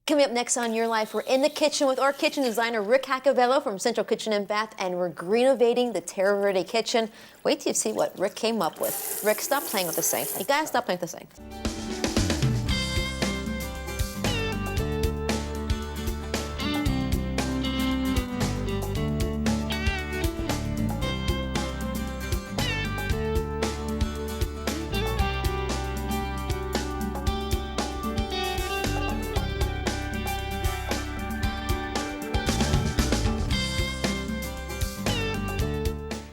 Coming up next on Your Life, we're in the kitchen with our kitchen designer, Rick Caccavello from Central Kitchen and Bath, and we're greenovating the Terra Verde kitchen. Wait till you see what Rick came up with. Rick, stop playing with the sink. You gotta stop playing with the sink.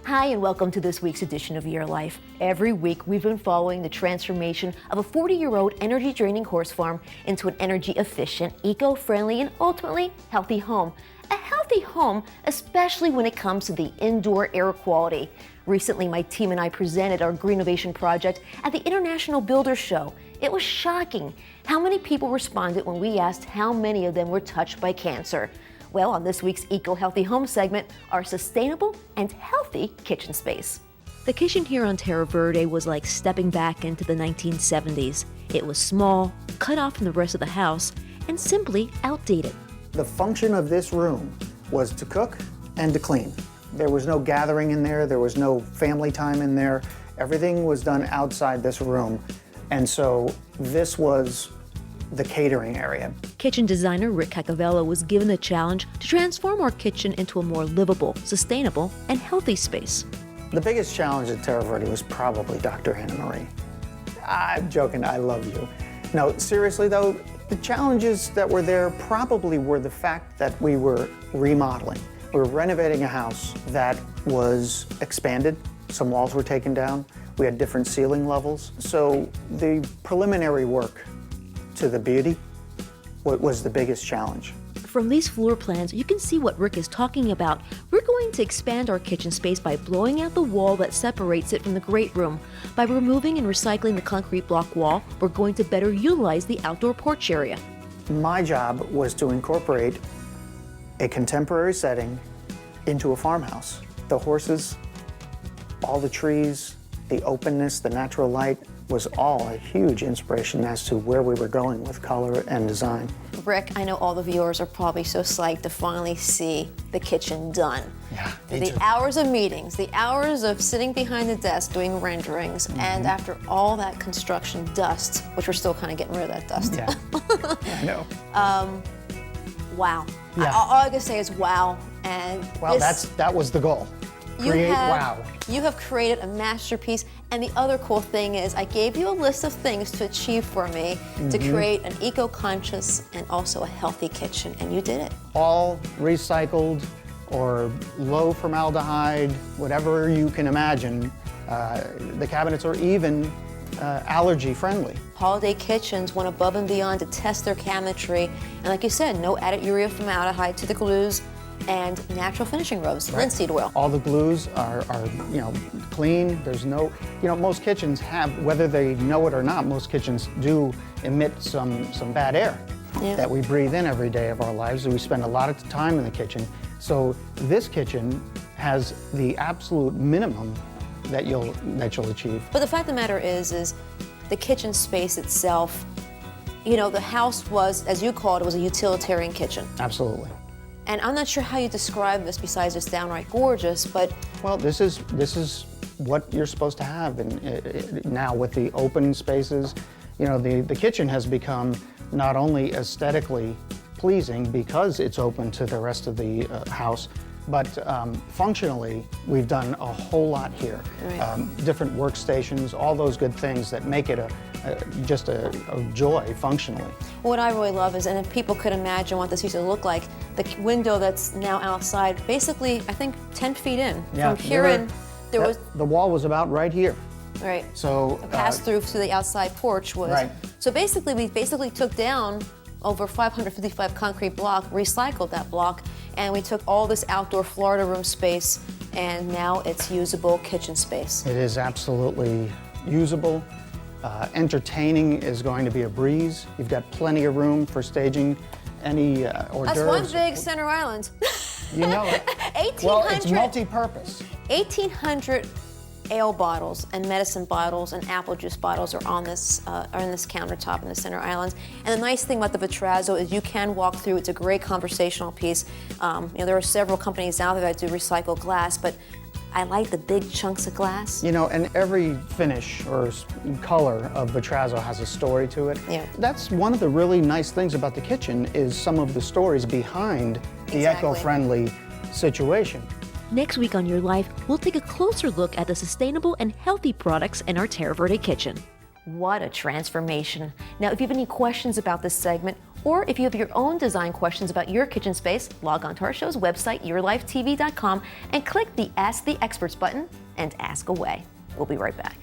Hi, and welcome to this week's edition of Your Life. Every week, we've been following the transformation of a 40-year-old energy-draining horse farm into an energy-efficient, eco-friendly, and ultimately healthy home. A healthy home, especially when it comes to the indoor air quality. Recently, my team and I presented our Greenovation project at the International Builders Show. It was shocking how many people responded when we asked how many of them were touched by cancer. Well, on this week's Eco Healthy Home segment, our sustainable and healthy kitchen space. The kitchen here on Terra Verde was like stepping back into the 1970s. It was small, cut off from the rest of the house, and simply outdated. The function of this room was to cook and to clean. There was no gathering in there, there was no family time in there. Everything was done outside this room. And so this was the catering area. Kitchen designer Rick Caccavello was given the challenge to transform our kitchen into a more livable, sustainable, and healthy space. The biggest challenge at Terra Verde was probably Dr. Anna Marie. I'm joking, I love you. No, seriously though, the challenges that were there probably were the fact that we were remodeling. We were renovating a house that was expanded. Some walls were taken down. We had different ceiling levels. So the preliminary work to the beauty was the biggest challenge. From these floor plans, you can see what Rick is talking about. We're going to expand our kitchen space by blowing out the wall that separates it from the great room. By removing and recycling the concrete block wall, we're going to better utilize the outdoor porch area. My job was to incorporate a contemporary setting into a farmhouse. The horses, all the trees, the openness, the natural light was all a huge inspiration as to where we were going with color and design. Rick, I know all the viewers are probably so psyched to finally see the kitchen done. Yeah, The hours of meetings, the hours of sitting behind the desk doing renderings, and after all that construction dust, which we're still kind of getting rid of that dust. Yeah, I know. Wow. Yeah. All I can say is wow. And Well, that was the goal. Create wow. You have created a masterpiece, and the other cool thing is I gave you a list of things to achieve for me to create an eco-conscious and also a healthy kitchen, and you did it. All recycled or low formaldehyde, whatever you can imagine. The cabinets are even allergy friendly. Holiday Kitchens went above and beyond to test their cabinetry, and like you said, no added urea formaldehyde to the glues, and natural finishing rubs, linseed oil. All the glues are clean. There's no, most kitchens have, whether they know it or not, most kitchens do emit some bad air that we breathe in every day of our lives. We spend a lot of time in the kitchen. So this kitchen has the absolute minimum that you'll achieve. But the fact of the matter is the kitchen space itself, the house was, as you called it, was a utilitarian kitchen. Absolutely. And I'm not sure how you describe this besides just downright gorgeous, but... Well, this is what you're supposed to have now with the open spaces. The kitchen has become not only aesthetically pleasing because it's open to the rest of the house, but functionally, we've done a whole lot here. Right. Different workstations, all those good things that make it just a joy functionally. What I really love is, and if people could imagine what this used to look like, the window that's now outside, basically, I think 10 feet in. Yeah, from here in, the wall was about right here. Right. So the pass through to the outside porch was. Right. So basically, we took down over 555 concrete block, recycled that block, and we took all this outdoor Florida room space, and now it's usable kitchen space. It is absolutely usable. Entertaining is going to be a breeze. You've got plenty of room for staging any hors d'oeuvres. That's one big center island. You know it. 1,800. Well, it's multi-purpose. 1,800 ale bottles and medicine bottles and apple juice bottles are on this countertop in the center islands. And the nice thing about the Vitrazzo is you can walk through. It's a great conversational piece. There are several companies out there that do recycled glass, but I like the big chunks of glass. And every finish or color of Vitrazzo has a story to it. Yeah. That's one of the really nice things about the kitchen is some of the stories behind the Exactly. eco-friendly situation. Next week on Your Life, we'll take a closer look at the sustainable and healthy products in our Terra Verde kitchen. What a transformation. Now, if you have any questions about this segment, or if you have your own design questions about your kitchen space, log on to our show's website, yourlifetv.com, and click the Ask the Experts button and ask away. We'll be right back.